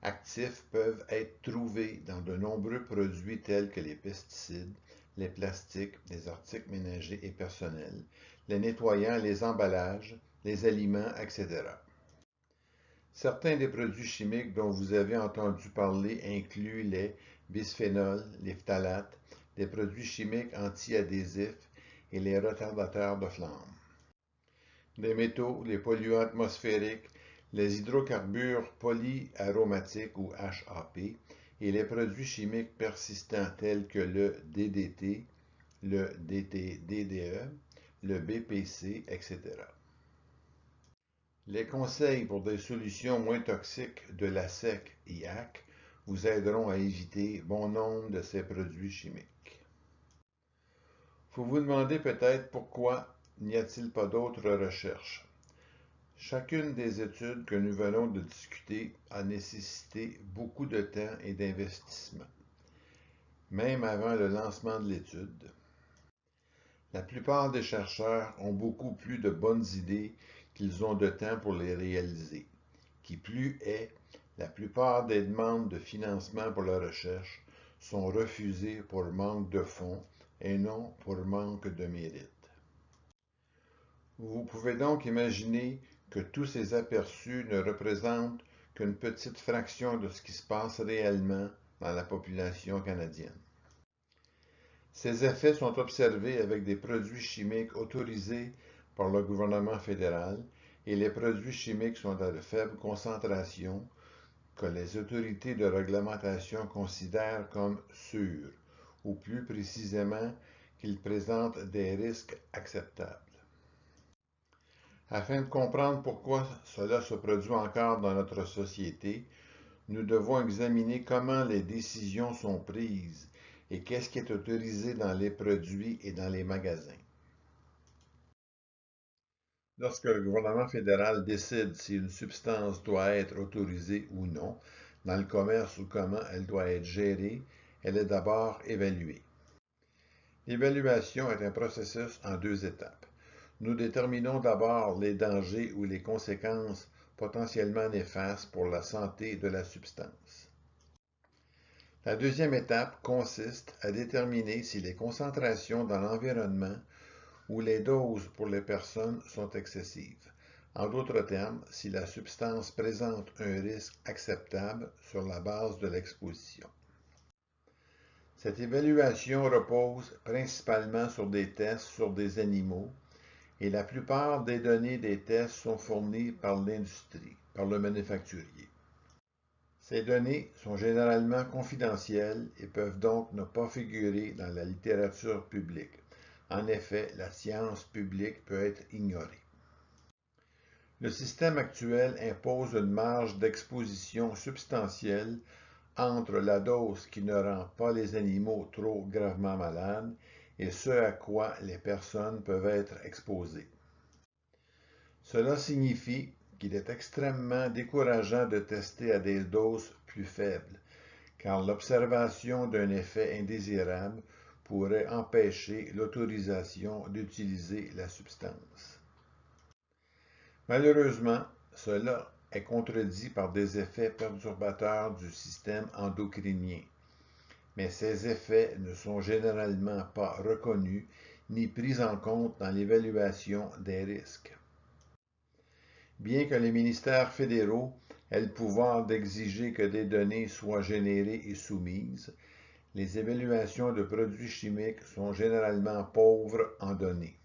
actifs peuvent être trouvés dans de nombreux produits tels que les pesticides, les plastiques, les articles ménagers et personnels, les nettoyants, les emballages, les aliments, etc. Certains des produits chimiques dont vous avez entendu parler incluent les bisphénols, les phtalates, les produits chimiques antiadhésifs et les retardateurs de flamme. Les métaux, les polluants atmosphériques, les hydrocarbures polyaromatiques ou HAP et les produits chimiques persistants tels que le DDT, le DDE, le BPC, etc. Les conseils pour des solutions moins toxiques de la SEC IAC vous aideront à éviter bon nombre de ces produits chimiques. Vous vous demandez peut-être pourquoi n'y a-t-il pas d'autres recherches. Chacune des études que nous venons de discuter a nécessité beaucoup de temps et d'investissement, même avant le lancement de l'étude. La plupart des chercheurs ont beaucoup plus de bonnes idées qu'ils ont de temps pour les réaliser. Qui plus est, la plupart des demandes de financement pour la recherche sont refusées pour manque de fonds, et non pour manque de mérite. Vous pouvez donc imaginer que tous ces aperçus ne représentent qu'une petite fraction de ce qui se passe réellement dans la population canadienne. Ces effets sont observés avec des produits chimiques autorisés par le gouvernement fédéral et les produits chimiques sont à de faibles concentrations que les autorités de réglementation considèrent comme sûrs, ou plus précisément qu'ils présentent des risques acceptables. Afin de comprendre pourquoi cela se produit encore dans notre société, nous devons examiner comment les décisions sont prises et qu'est-ce qui est autorisé dans les produits et dans les magasins. Lorsque le gouvernement fédéral décide si une substance doit être autorisée ou non dans le commerce ou comment elle doit être gérée, elle est d'abord évaluée. L'évaluation est un processus en 2 étapes. Nous déterminons d'abord les dangers ou les conséquences potentiellement néfastes pour la santé de la substance. La deuxième étape consiste à déterminer si les concentrations dans l'environnement ou les doses pour les personnes sont excessives. En d'autres termes, si la substance présente un risque acceptable sur la base de l'exposition. Cette évaluation repose principalement sur des tests sur des animaux et la plupart des données des tests sont fournies par l'industrie, par le manufacturier. Ces données sont généralement confidentielles et peuvent donc ne pas figurer dans la littérature publique. En effet, la science publique peut être ignorée. Le système actuel impose une marge d'exposition substantielle entre la dose qui ne rend pas les animaux trop gravement malades et ce à quoi les personnes peuvent être exposées. Cela signifie qu'il est extrêmement décourageant de tester à des doses plus faibles, car l'observation d'un effet indésirable pourrait empêcher l'autorisation d'utiliser la substance. Malheureusement, cela est contredit par des effets perturbateurs du système endocrinien, mais ces effets ne sont généralement pas reconnus ni pris en compte dans l'évaluation des risques. Bien que les ministères fédéraux aient le pouvoir d'exiger que des données soient générées et soumises, les évaluations de produits chimiques sont généralement pauvres en données.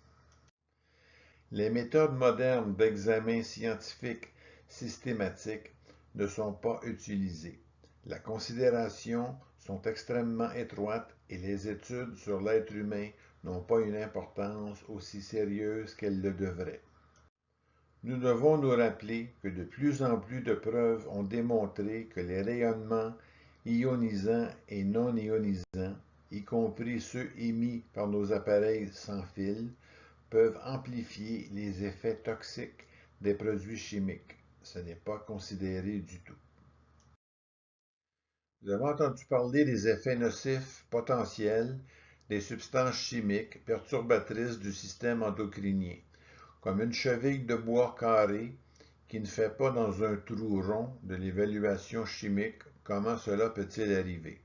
Les méthodes modernes d'examen scientifique systématique ne sont pas utilisées. La considération sont extrêmement étroites et les études sur l'être humain n'ont pas une importance aussi sérieuse qu'elles le devraient. Nous devons nous rappeler que de plus en plus de preuves ont démontré que les rayonnements ionisants et non ionisants, y compris ceux émis par nos appareils sans fil, peuvent amplifier les effets toxiques des produits chimiques. Ce n'est pas considéré du tout. Vous avez entendu parler des effets nocifs potentiels des substances chimiques perturbatrices du système endocrinien, comme une cheville de bois carré qui ne fait pas dans un trou rond de l'évaluation chimique. Comment cela peut-il arriver?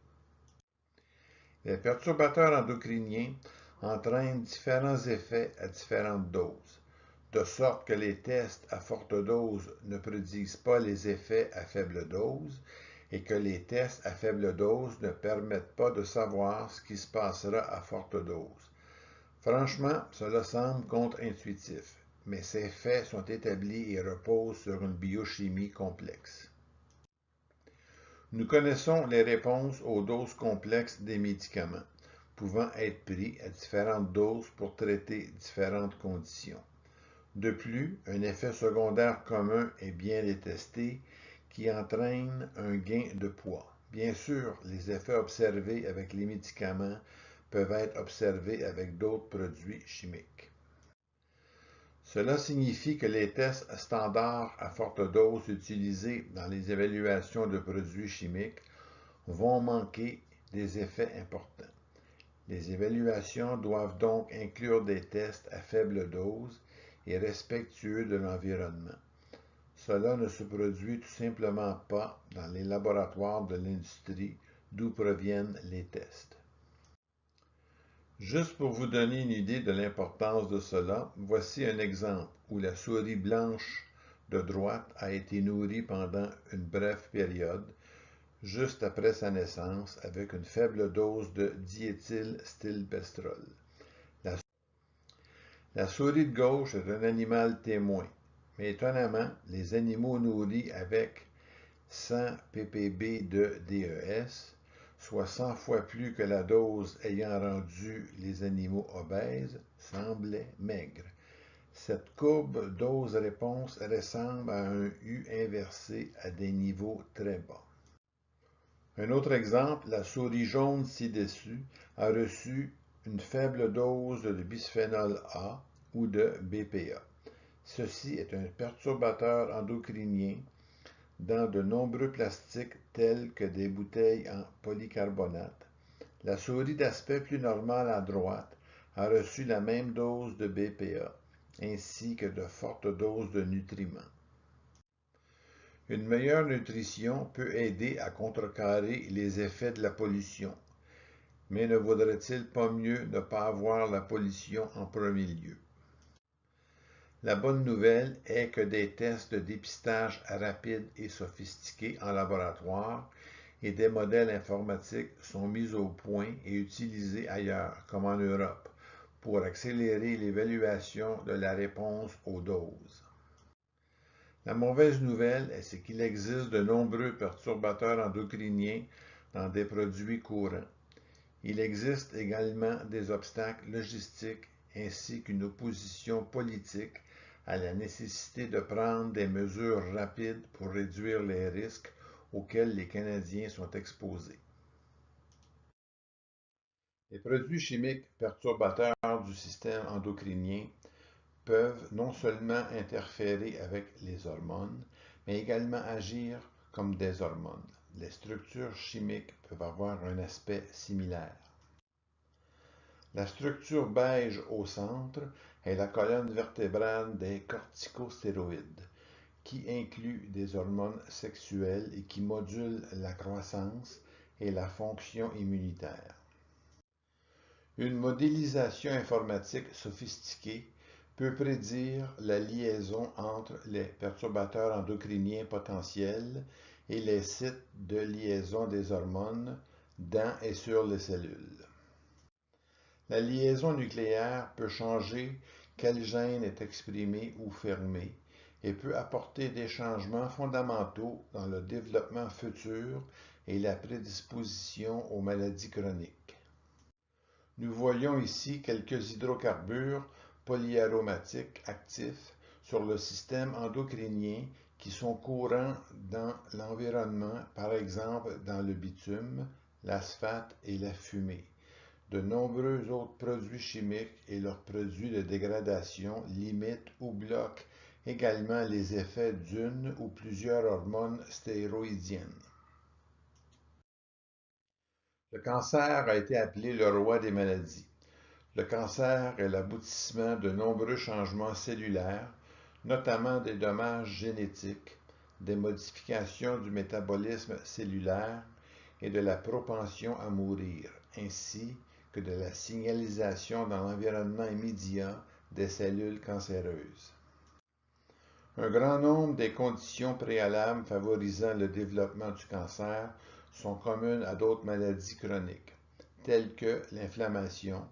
Les perturbateurs endocriniens entraînent différents effets à différentes doses, de sorte que les tests à forte dose ne prédisent pas les effets à faible dose et que les tests à faible dose ne permettent pas de savoir ce qui se passera à forte dose. Franchement, cela semble contre-intuitif, mais ces faits sont établis et reposent sur une biochimie complexe. Nous connaissons les réponses aux doses complexes des médicaments, pouvant être pris à différentes doses pour traiter différentes conditions. De plus, un effet secondaire commun est bien détesté qui entraîne un gain de poids. Bien sûr, les effets observés avec les médicaments peuvent être observés avec d'autres produits chimiques. Cela signifie que les tests standards à forte dose utilisés dans les évaluations de produits chimiques vont manquer des effets importants. Les évaluations doivent donc inclure des tests à faible dose et respectueux de l'environnement. Cela ne se produit tout simplement pas dans les laboratoires de l'industrie d'où proviennent les tests. Juste pour vous donner une idée de l'importance de cela, voici un exemple où la souris blanche de droite a été nourrie pendant une brève période, juste après sa naissance, avec une faible dose de diéthylstilbestrol. La, la souris de gauche est un animal témoin, mais étonnamment, les animaux nourris avec 100 ppb de DES, soit 100 fois plus que la dose ayant rendu les animaux obèses, semblaient maigres. Cette courbe dose-réponse ressemble à un U inversé à des niveaux très bas. Un autre exemple, la souris jaune ci-dessus a reçu une faible dose de bisphénol A ou de BPA. Ceci est un perturbateur endocrinien dans de nombreux plastiques tels que des bouteilles en polycarbonate. La souris d'aspect plus normal à droite a reçu la même dose de BPA, ainsi que de fortes doses de nutriments. Une meilleure nutrition peut aider à contrecarrer les effets de la pollution, mais ne vaudrait-il pas mieux ne pas avoir la pollution en premier lieu? La bonne nouvelle est que des tests de dépistage rapides et sophistiqués en laboratoire et des modèles informatiques sont mis au point et utilisés ailleurs, comme en Europe, pour accélérer l'évaluation de la réponse aux doses. La mauvaise nouvelle, c'est qu'il existe de nombreux perturbateurs endocriniens dans des produits courants. Il existe également des obstacles logistiques ainsi qu'une opposition politique à la nécessité de prendre des mesures rapides pour réduire les risques auxquels les Canadiens sont exposés. Les produits chimiques perturbateurs du système endocrinien peuvent non seulement interférer avec les hormones, mais également agir comme des hormones. Les structures chimiques peuvent avoir un aspect similaire. La structure beige au centre est la colonne vertébrale des corticostéroïdes, qui inclut des hormones sexuelles et qui modulent la croissance et la fonction immunitaire. Une modélisation informatique sophistiquée peut prédire la liaison entre les perturbateurs endocriniens potentiels et les sites de liaison des hormones dans et sur les cellules. La liaison nucléaire peut changer quel gène est exprimé ou fermé et peut apporter des changements fondamentaux dans le développement futur et la prédisposition aux maladies chroniques. Nous voyons ici quelques hydrocarbures polyaromatiques actifs sur le système endocrinien qui sont courants dans l'environnement, par exemple dans le bitume, l'asphalte et la fumée. De nombreux autres produits chimiques et leurs produits de dégradation limitent ou bloquent également les effets d'une ou plusieurs hormones stéroïdiennes. Le cancer a été appelé le roi des maladies. Le cancer est l'aboutissement de nombreux changements cellulaires, notamment des dommages génétiques, des modifications du métabolisme cellulaire et de la propension à mourir, ainsi que de la signalisation dans l'environnement immédiat des cellules cancéreuses. Un grand nombre des conditions préalables favorisant le développement du cancer sont communes à d'autres maladies chroniques, telles que l'inflammation,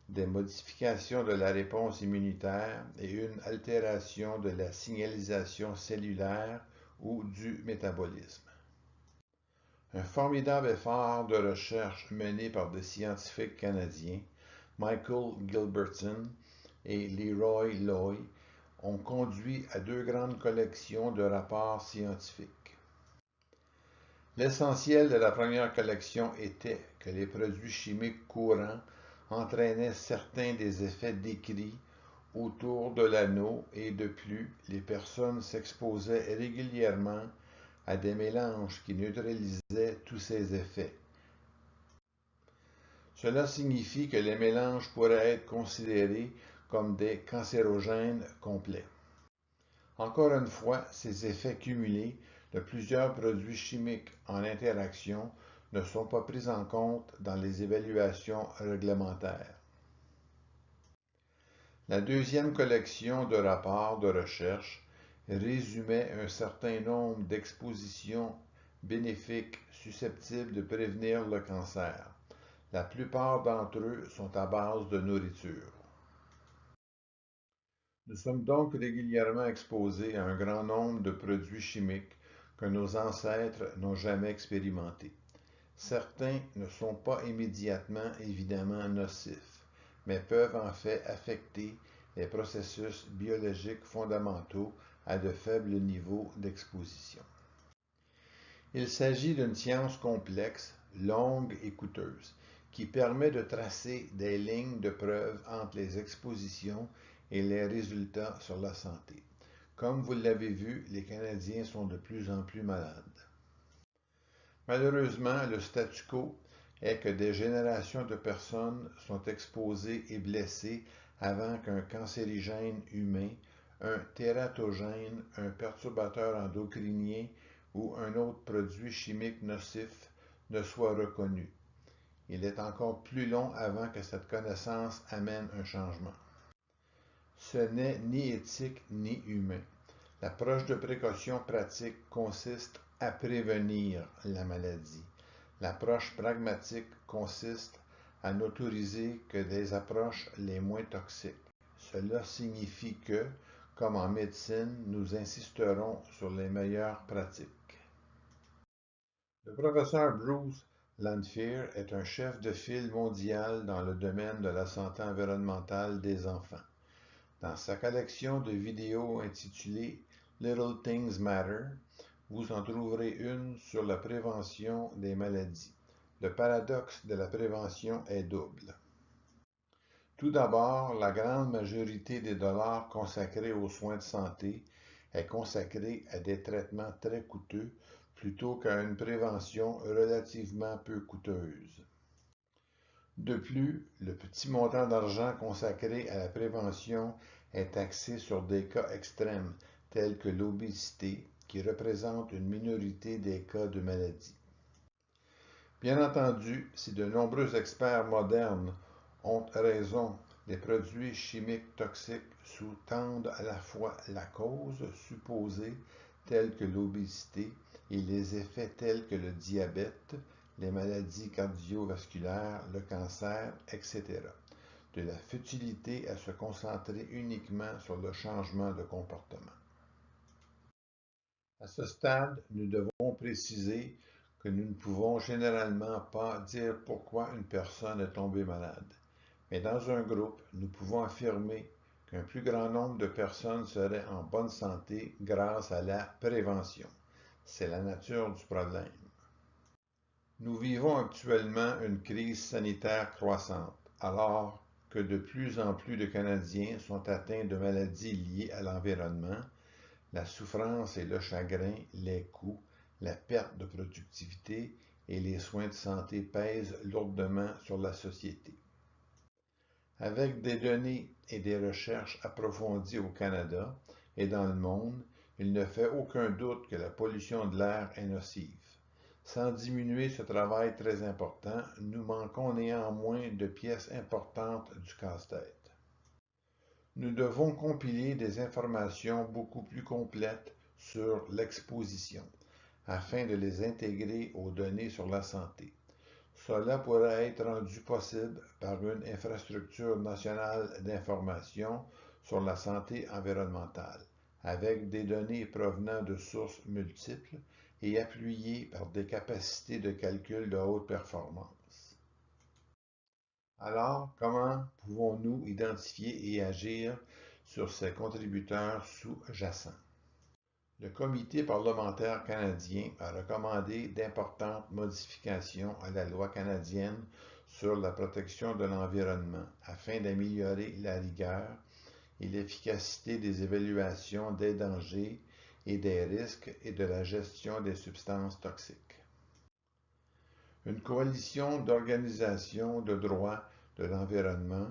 des modifications de la réponse immunitaire et une altération de la signalisation cellulaire ou du métabolisme. Un formidable effort de recherche mené par des scientifiques canadiens, Michael Gilbertson et Leroy Loy, ont conduit à deux grandes collections de rapports scientifiques. L'essentiel de la première collection était que les produits chimiques courants entraînaient certains des effets décrits autour de l'anneau et de plus, les personnes s'exposaient régulièrement à des mélanges qui neutralisaient tous ces effets. Cela signifie que les mélanges pourraient être considérés comme des cancérogènes complets. Encore une fois, ces effets cumulés de plusieurs produits chimiques en interaction ne sont pas pris en compte dans les évaluations réglementaires. La deuxième collection de rapports de recherche résumait un certain nombre d'expositions bénéfiques susceptibles de prévenir le cancer. La plupart d'entre eux sont à base de nourriture. Nous sommes donc régulièrement exposés à un grand nombre de produits chimiques que nos ancêtres n'ont jamais expérimentés. Certains ne sont pas immédiatement évidemment nocifs, mais peuvent en fait affecter les processus biologiques fondamentaux à de faibles niveaux d'exposition. Il s'agit d'une science complexe, longue et coûteuse, qui permet de tracer des lignes de preuve entre les expositions et les résultats sur la santé. Comme vous l'avez vu, les Canadiens sont de plus en plus malades. Malheureusement, le statu quo est que des générations de personnes sont exposées et blessées avant qu'un cancérigène humain, un tératogène, un perturbateur endocrinien ou un autre produit chimique nocif ne soit reconnu. Il est encore plus long avant que cette connaissance amène un changement. Ce n'est ni éthique ni humain. L'approche de précaution pratique consiste à prévenir la maladie. L'approche pragmatique consiste à n'autoriser que des approches les moins toxiques. Cela signifie que, comme en médecine, nous insisterons sur les meilleures pratiques. Le professeur Bruce Lanphier est un chef de file mondial dans le domaine de la santé environnementale des enfants. Dans sa collection de vidéos intitulée Little Things Matter, vous en trouverez une sur la prévention des maladies. Le paradoxe de la prévention est double. Tout d'abord, la grande majorité des dollars consacrés aux soins de santé est consacrée à des traitements très coûteux plutôt qu'à une prévention relativement peu coûteuse. De plus, le petit montant d'argent consacré à la prévention est axé sur des cas extrêmes tels que l'obésité, qui représente une minorité des cas de maladie. Bien entendu, si de nombreux experts modernes ont raison, les produits chimiques toxiques sous-tendent à la fois la cause supposée telle que l'obésité et les effets tels que le diabète, les maladies cardiovasculaires, le cancer, etc. De la futilité à se concentrer uniquement sur le changement de comportement. À ce stade, nous devons préciser que nous ne pouvons généralement pas dire pourquoi une personne est tombée malade. Mais dans un groupe, nous pouvons affirmer qu'un plus grand nombre de personnes seraient en bonne santé grâce à la prévention. C'est la nature du problème. Nous vivons actuellement une crise sanitaire croissante, alors que de plus en plus de Canadiens sont atteints de maladies liées à l'environnement. La souffrance et le chagrin, les coûts, la perte de productivité et les soins de santé pèsent lourdement sur la société. Avec des données et des recherches approfondies au Canada et dans le monde, il ne fait aucun doute que la pollution de l'air est nocive. Sans diminuer ce travail très important, nous manquons néanmoins de pièces importantes du casse-tête. Nous devons compiler des informations beaucoup plus complètes sur l'exposition, afin de les intégrer aux données sur la santé. Cela pourrait être rendu possible par une infrastructure nationale d'information sur la santé environnementale, avec des données provenant de sources multiples et appuyées par des capacités de calcul de haute performance. Alors, comment pouvons-nous identifier et agir sur ces contributeurs sous-jacents? Le Comité parlementaire canadien a recommandé d'importantes modifications à la loi canadienne sur la protection de l'environnement afin d'améliorer la rigueur et l'efficacité des évaluations des dangers et des risques et de la gestion des substances toxiques. Une coalition d'organisations de droit de l'environnement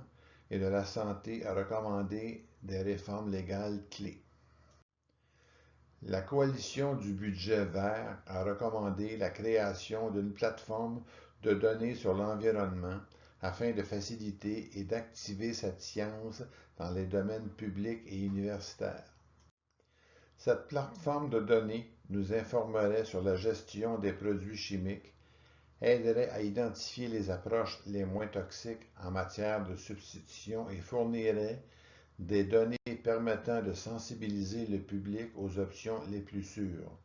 et de la santé a recommandé des réformes légales clés. La coalition du budget vert a recommandé la création d'une plateforme de données sur l'environnement afin de faciliter et d'activer cette science dans les domaines publics et universitaires. Cette plateforme de données nous informerait sur la gestion des produits chimiques, aiderait à identifier les approches les moins toxiques en matière de substitution et fournirait des données permettant de sensibiliser le public aux options les plus sûres.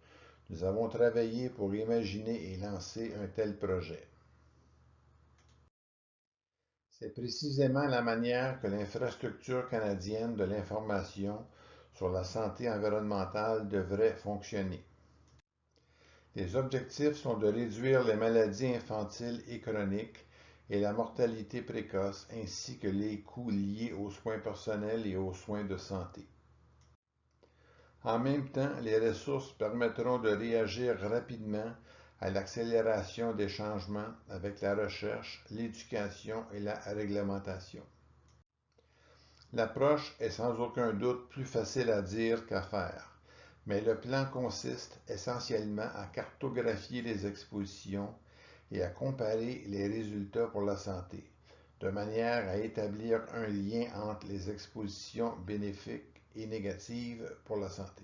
Nous avons travaillé pour imaginer et lancer un tel projet. C'est précisément la manière que l'infrastructure canadienne de l'information sur la santé environnementale devrait fonctionner. Les objectifs sont de réduire les maladies infantiles et chroniques et la mortalité précoce, ainsi que les coûts liés aux soins personnels et aux soins de santé. En même temps, les ressources permettront de réagir rapidement à l'accélération des changements avec la recherche, l'éducation et la réglementation. L'approche est sans aucun doute plus facile à dire qu'à faire, mais le plan consiste essentiellement à cartographier les expositions et à comparer les résultats pour la santé, de manière à établir un lien entre les expositions bénéfiques et négatives pour la santé.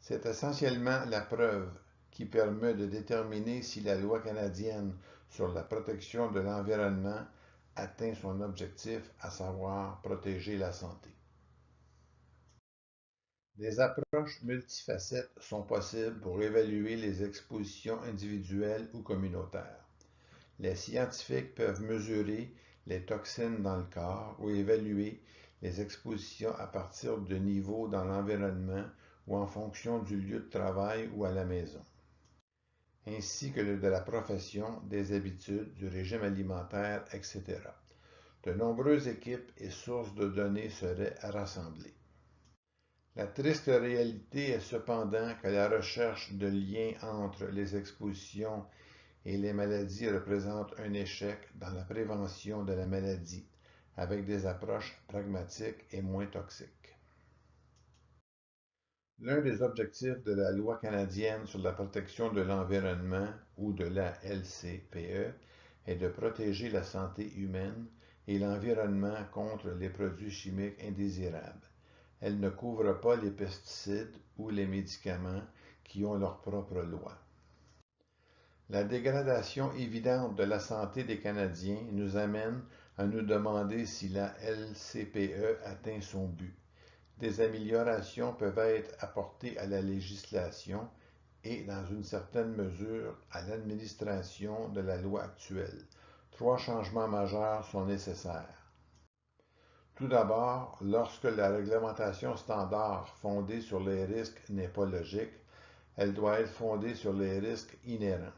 C'est essentiellement la preuve qui permet de déterminer si la loi canadienne sur la protection de l'environnement atteint son objectif, à savoir protéger la santé. Des approches multifacettes sont possibles pour évaluer les expositions individuelles ou communautaires. Les scientifiques peuvent mesurer les toxines dans le corps ou évaluer les expositions à partir de niveaux dans l'environnement ou en fonction du lieu de travail ou à la maison, ainsi que de la profession, des habitudes, du régime alimentaire, etc. De nombreuses équipes et sources de données seraient rassemblées. La triste réalité est cependant que la recherche de liens entre les expositions et les maladies représente un échec dans la prévention de la maladie, avec des approches pragmatiques et moins toxiques. L'un des objectifs de la Loi canadienne sur la protection de l'environnement, ou de la LCPE, est de protéger la santé humaine et l'environnement contre les produits chimiques indésirables. Elle ne couvre pas les pesticides ou les médicaments qui ont leur propre loi. La dégradation évidente de la santé des Canadiens nous amène à nous demander si la LCPE atteint son but. Des améliorations peuvent être apportées à la législation et, dans une certaine mesure, à l'administration de la loi actuelle. 3 changements majeurs sont nécessaires. Tout d'abord, lorsque la réglementation standard fondée sur les risques n'est pas logique, elle doit être fondée sur les risques inhérents.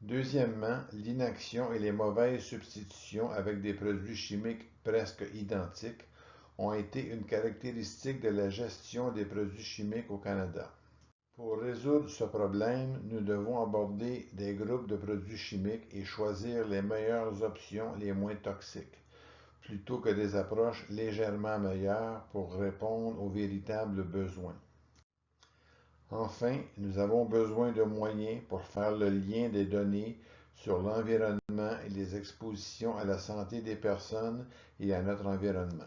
Deuxièmement, l'inaction et les mauvaises substitutions avec des produits chimiques presque identiques ont été une caractéristique de la gestion des produits chimiques au Canada. Pour résoudre ce problème, nous devons aborder des groupes de produits chimiques et choisir les meilleures options les moins toxiques, plutôt que des approches légèrement meilleures pour répondre aux véritables besoins. Enfin, nous avons besoin de moyens pour faire le lien des données sur l'environnement et les expositions à la santé des personnes et à notre environnement.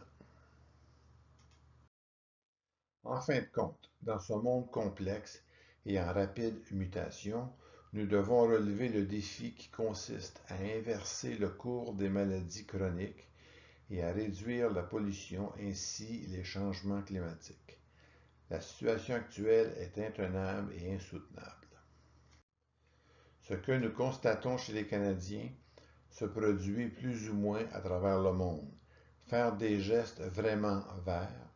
En fin de compte, dans ce monde complexe et en rapide mutation, nous devons relever le défi qui consiste à inverser le cours des maladies chroniques et à réduire la pollution ainsi les changements climatiques. La situation actuelle est intenable et insoutenable. Ce que nous constatons chez les Canadiens se produit plus ou moins à travers le monde. Faire des gestes vraiment verts.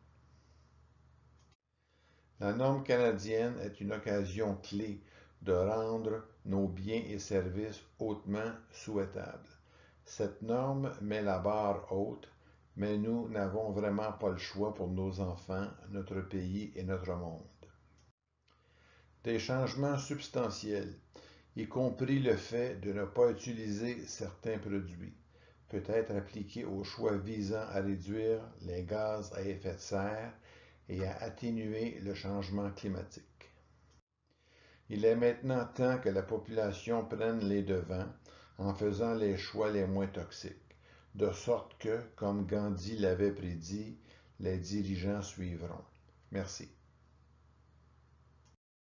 La norme canadienne est une occasion clé de rendre nos biens et services hautement souhaitables. Cette norme met la barre haute, mais nous n'avons vraiment pas le choix pour nos enfants, notre pays et notre monde. Des changements substantiels, y compris le fait de ne pas utiliser certains produits, peut être appliqué aux choix visant à réduire les gaz à effet de serre et à atténuer le changement climatique. Il est maintenant temps que la population prenne les devants en faisant les choix les moins toxiques, de sorte que, comme Gandhi l'avait prédit, les dirigeants suivront. Merci.